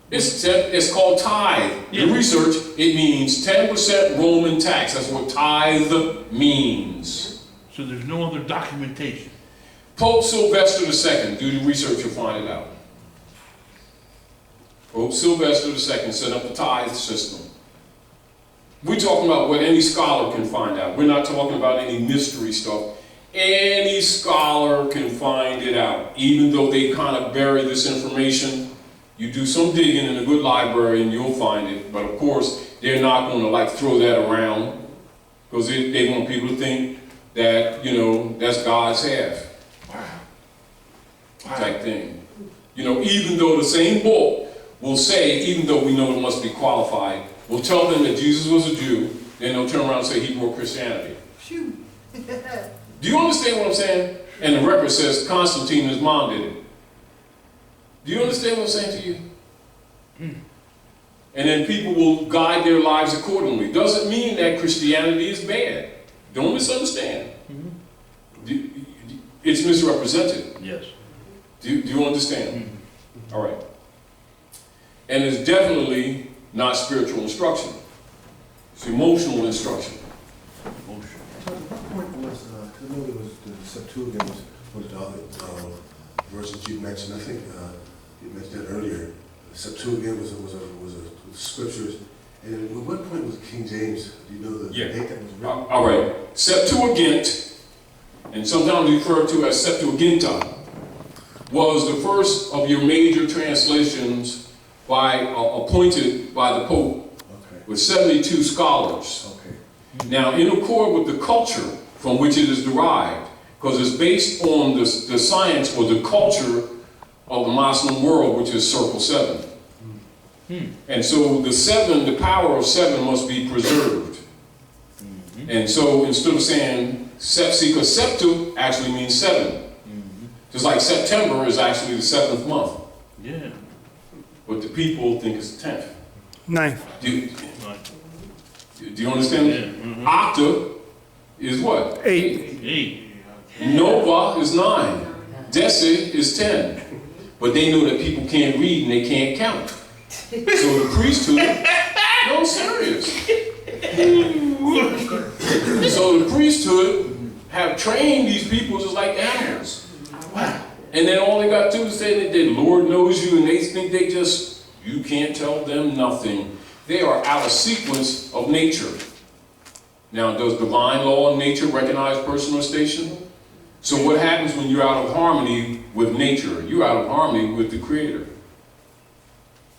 It's called tithe. Yeah. The research, it means 10% Roman tax. That's what tithe means. So there's no other documentation. Pope Sylvester II, do the research, you'll find it out. Pope Sylvester II set up the tithe system. We're talking about what any scholar can find out. We're not talking about any mystery stuff. Any scholar can find it out, even though they kind of bury this information. You do some digging in a good library and you'll find it. But of course, they're not going to like throw that around because they want people to think that, you know, that's God's half. Type thing. You know, even though the same book will say, even though we know it must be qualified, will tell them that Jesus was a Jew, then they'll turn around and say he brought Christianity. Do you understand what I'm saying? And the record says Constantine and his mom did it. Do you understand what I'm saying to you? And then people will guide their lives accordingly. Doesn't mean that Christianity is bad. Don't misunderstand. It's misrepresented. Yes. Do you understand? All right. And it's definitely not spiritual instruction. It's emotional instruction. Motion. My point was, I know there was the Septuagint was the other verses you mentioned. I think you mentioned that earlier. The Septuagint was a scriptures. And at what point was King James? Do you know the date that was written? All right. Septuagint, and sometimes referred to as Septuaginta, was the first of your major translations appointed by the Pope, with 72 scholars. Okay. Now, in accord with the culture from which it is derived, because it's based on the science or the culture of the Muslim world, which is Circle 7. And so the power of 7 must be preserved. And so instead of saying because septu actually means 7. Just like September is actually the 7th month. Yeah. But the people think it's the 10th. Ninth. Do you understand? Yeah. Octa is what? 8. Hey. Nova is 9. Deci is 10. But they know that people can't read and they can't count. So the priesthood, no, I'm serious. So the priesthood have trained these people just like animals. Wow. And then all they got to do is say that the Lord knows you, and they think you can't tell them nothing. They are out of sequence of nature. Now, does divine law and nature recognize person or station? So what happens when you're out of harmony with nature? You're out of harmony with the Creator.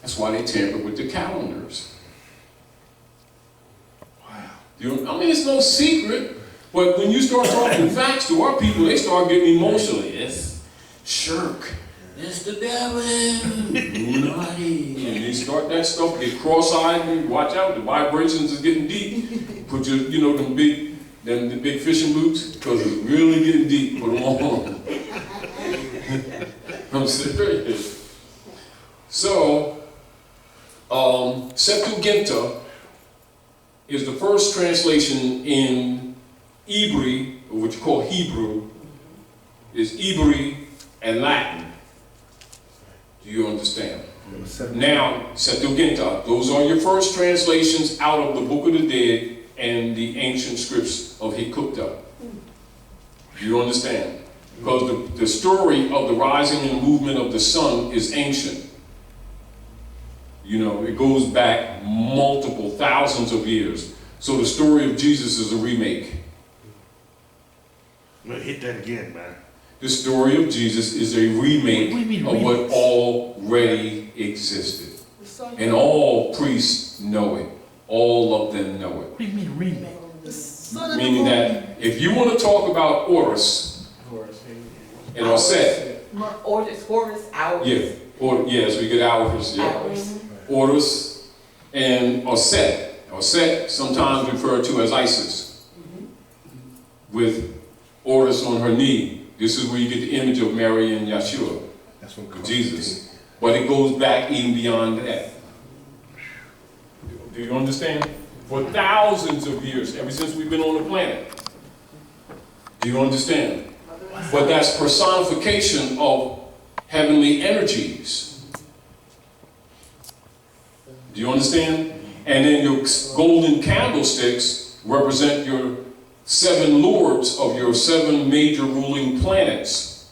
That's why they tamper with the calendars. Wow. I mean, it's no secret, but when you start talking facts to our people, they start getting emotional. Yes, shirk. That's the devil. Naughty. And they start that stuff, get cross-eyed, and watch out, the vibrations is getting deep. Put your, them big fishing boots, because it's really getting deep. Put them on. I'm serious. So, Septuaginta is the first translation in Hebrew, or what you call Hebrew, is Hebrew and Latin. Do you understand? Now, Septuaginta, those are your first translations out of the Book of the Dead and the ancient scripts of Hikupta. Do you understand? Because the story of the rising and movement of the sun is ancient. It goes back multiple thousands of years. So the story of Jesus is a remake. Well, hit that again, man. The story of Jesus is a remake What do you mean of what remix? already existed. And all priests know it. All of them know it. What do you mean remake? Meaning that if you want to talk about Horus and Osset, Horus, hours. Yes, we get hours. Yeah. Hours. Horus and Osset. Osset, sometimes referred to as Isis, with Horus on her knee. This is where you get the image of Mary and Yeshua, That's what Jesus. But it goes back even beyond that. Do you understand? For thousands of years, ever since we've been on the planet. Do you understand? But that's personification of heavenly energies. Do you understand? And then your golden candlesticks represent your 7 lords of your 7 major ruling planets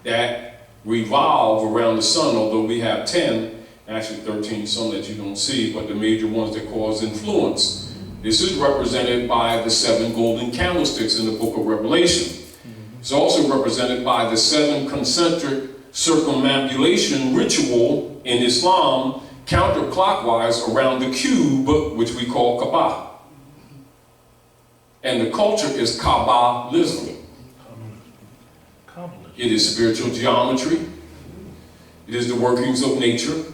that revolve around the sun, although we have 10, actually 13, some that you don't see, but the major ones that cause influence. This is represented by the 7 golden candlesticks in the book of Revelation. It's also represented by the 7 concentric circumambulation ritual in Islam, counterclockwise around the cube, which we call Kaaba. And the culture is Kabbalism. It is spiritual geometry. It is the workings of nature,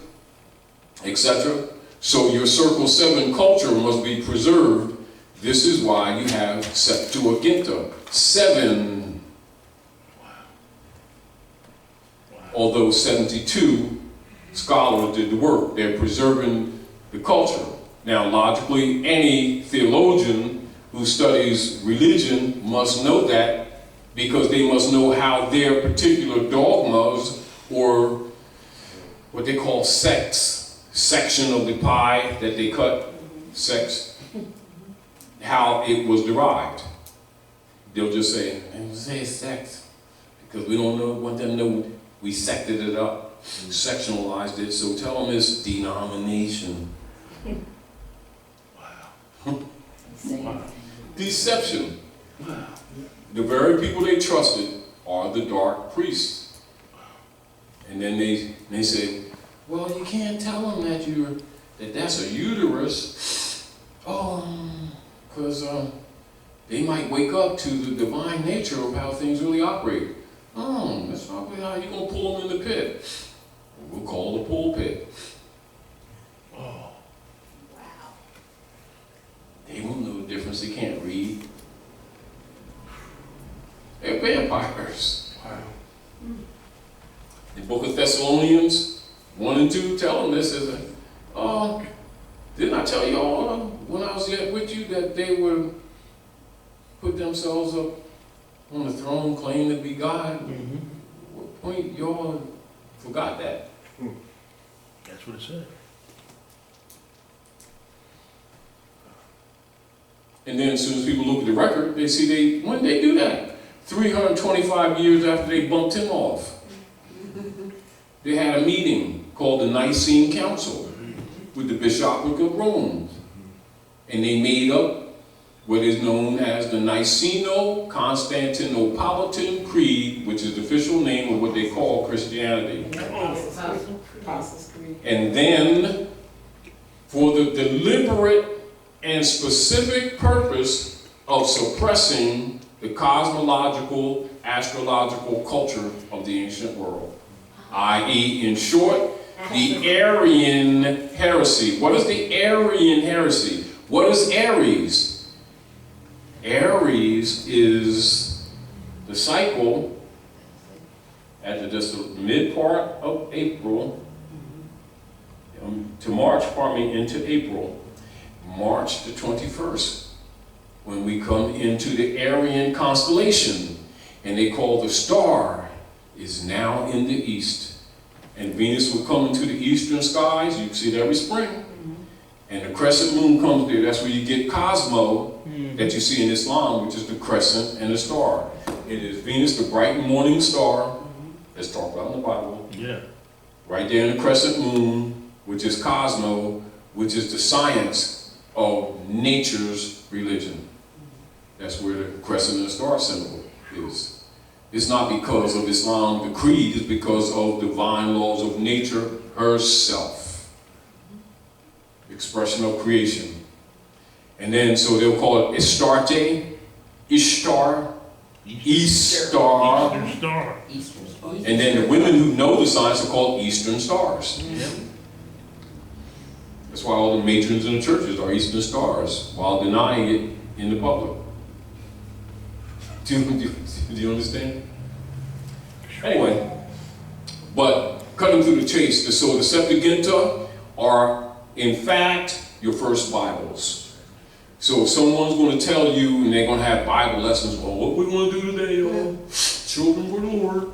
etc. So your Circle 7 culture must be preserved. This is why you have Septuaginta, 7. Although 72 scholars did the work, they're preserving the culture. Now, logically, any theologian who studies religion must know that, because they must know how their particular dogmas or what they call section of the pie that they cut, how it was derived. They'll just say sex, because we don't want them to know we sected it up, sectionalized it, so tell them it's denomination. Deception. The very people they trusted are the dark priests. And then they say, well, you can't tell them that that's a uterus, because they might wake up to the divine nature of how things really operate. That's probably how you're going to pull them in the pit. We'll call it the pulpit. They won't know the difference. They can't read. They're vampires. The book of Thessalonians 1 and 2 tell them this, didn't I tell you all when I was yet with you that they would put themselves up on the throne, claim to be God? What point y'all forgot that? That's what it said. And then as soon as people look at the record, they see when did they do that? 325 years after they bumped him off. They had a meeting called the Nicene Council with the Bishopric of Rome. And they made up what is known as the Niceno-Constantinopolitan Creed, which is the official name of what they call Christianity. And then, for the deliberate and specific purpose of suppressing the cosmological, astrological culture of the ancient world, i.e., in short, the Arian heresy. What is the Arian heresy? What is Aries? Aries is the cycle at the mid part of April to March, into April, March the 21st, when we come into the Arian constellation, and they call the star is now in the east. And Venus will come into the eastern skies. You can see it every spring. And the crescent moon comes there. That's where you get Cosmo that you see in Islam, which is the crescent and the star. It is Venus, the bright morning star, that's talked about in the Bible. Yeah. Right there in the crescent moon, which is Cosmo, which is the science of nature's religion. That's where the crescent and the star symbol is. It's not because of Islam, the creed, it's because of divine laws of nature herself. Expression of creation. And then, so they'll call it Astarte, Ishtar, Eastar. Eastern Star. And then the women who know the science are called Eastern Stars. That's why all the matrons in the churches are Eastern Stars, while denying it in the public. Do you understand? Anyway, but cutting through the chase, so the Septuaginta are, in fact, your first Bibles. So if someone's going to tell you, and they're going to have Bible lessons, well, what we want to do today, children for the Lord,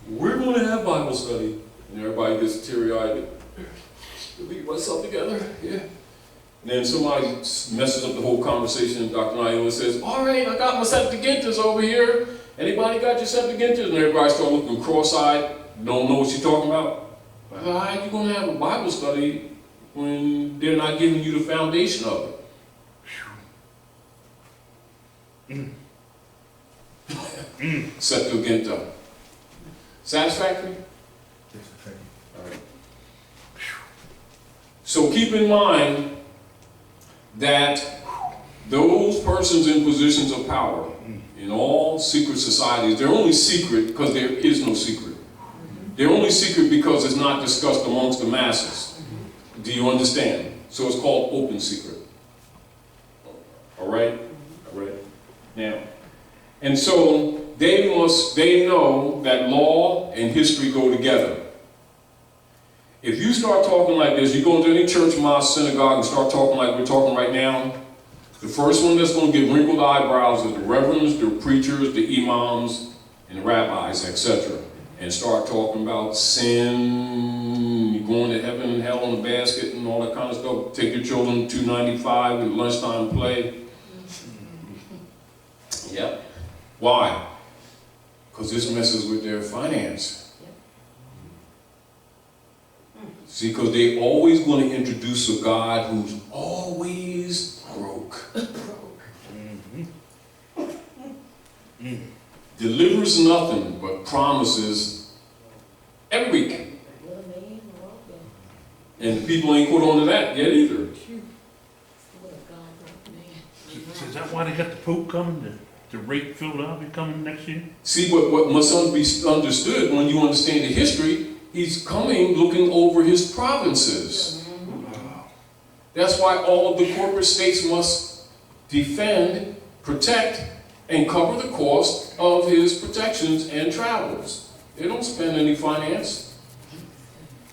we're going to have Bible study. And everybody gets teary-eyed. Leave myself together, yeah. And then somebody messes up the whole conversation, and Dr. Naila says, all right, I got my Septuagintas over here. Anybody got your Septuagintas? And everybody start looking cross-eyed, don't know what you're talking about. How are you going to have a Bible study when they're not giving you the foundation of it? Septuaginta. Satisfactory? All right. So keep in mind that those persons in positions of power in all secret societies, they're only secret because there is no secret. They're only secret because it's not discussed amongst the masses. Do you understand? So it's called open secret. All right? All right. Now, and so they know that law and history go together. If you start talking like this, you go into any church, mosque, synagogue, and start talking like we're talking right now, the first one that's going to get wrinkled eyebrows is the reverends, the preachers, the imams, and the rabbis, etc. And start talking about sin and going to heaven and hell in a basket and all that kind of stuff. Take your children to 295 at lunchtime play. Yep. Why? Because this messes with their finance. See, because they always want to introduce a God who's always broke. Delivers nothing but promises every week. And people ain't caught on to that yet either. So is that why they got the Pope coming, the rate Philadelphia coming next year? See, what must be understood when you understand the history, he's coming looking over his provinces. That's why all of the corporate states must defend, protect, and cover the cost of his protections and travels. They don't spend any finance.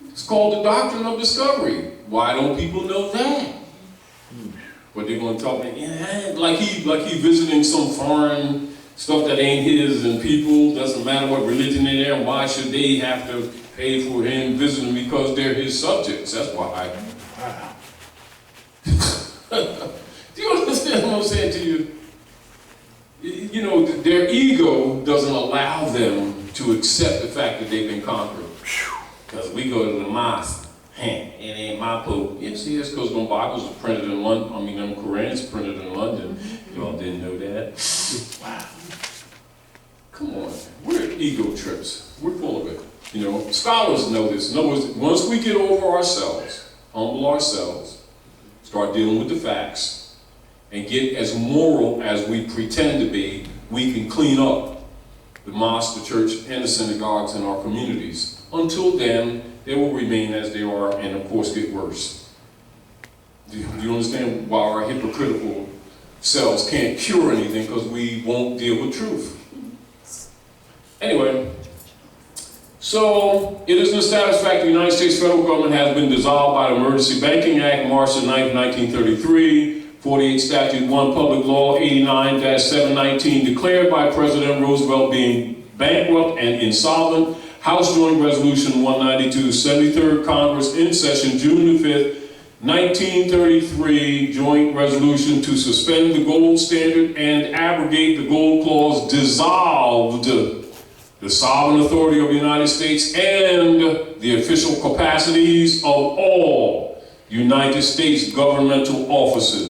It's called the doctrine of discovery. Why don't people know that? But they're going to talk like he visiting some foreign stuff that ain't his, and people, doesn't matter what religion they're there, why should they have to pay for him visiting? Because they're his subjects. That's why. Do you understand what I'm saying to you? You know, their ego doesn't allow them to accept the fact that they've been conquered. Because we go to the mosque, it ain't my Pope. Yes, he is, because them Bibles are printed in London. I mean, them Qurans printed in London. Y'all didn't know that? Wow. Come on, we're ego trips. We're full of it. You know, scholars know this. In other words, once we get over ourselves, humble ourselves, start dealing with the facts, and get as moral as we pretend to be, we can clean up the mosque, the church, and the synagogues in our communities. Until then, they will remain as they are and, of course, get worse. Do you understand why our hypocritical selves can't cure anything? Because we won't deal with truth. Anyway, so it is an established fact the United States federal government has been dissolved by the Emergency Banking Act, March 9, 1933, 48 Statute 1, Public Law 89-719, declared by President Roosevelt being bankrupt and insolvent. House Joint Resolution 192, 73rd Congress in session, June the 5th, 1933, Joint Resolution to suspend the gold standard and abrogate the gold clause, dissolved the sovereign authority of the United States and the official capacities of all United States governmental offices.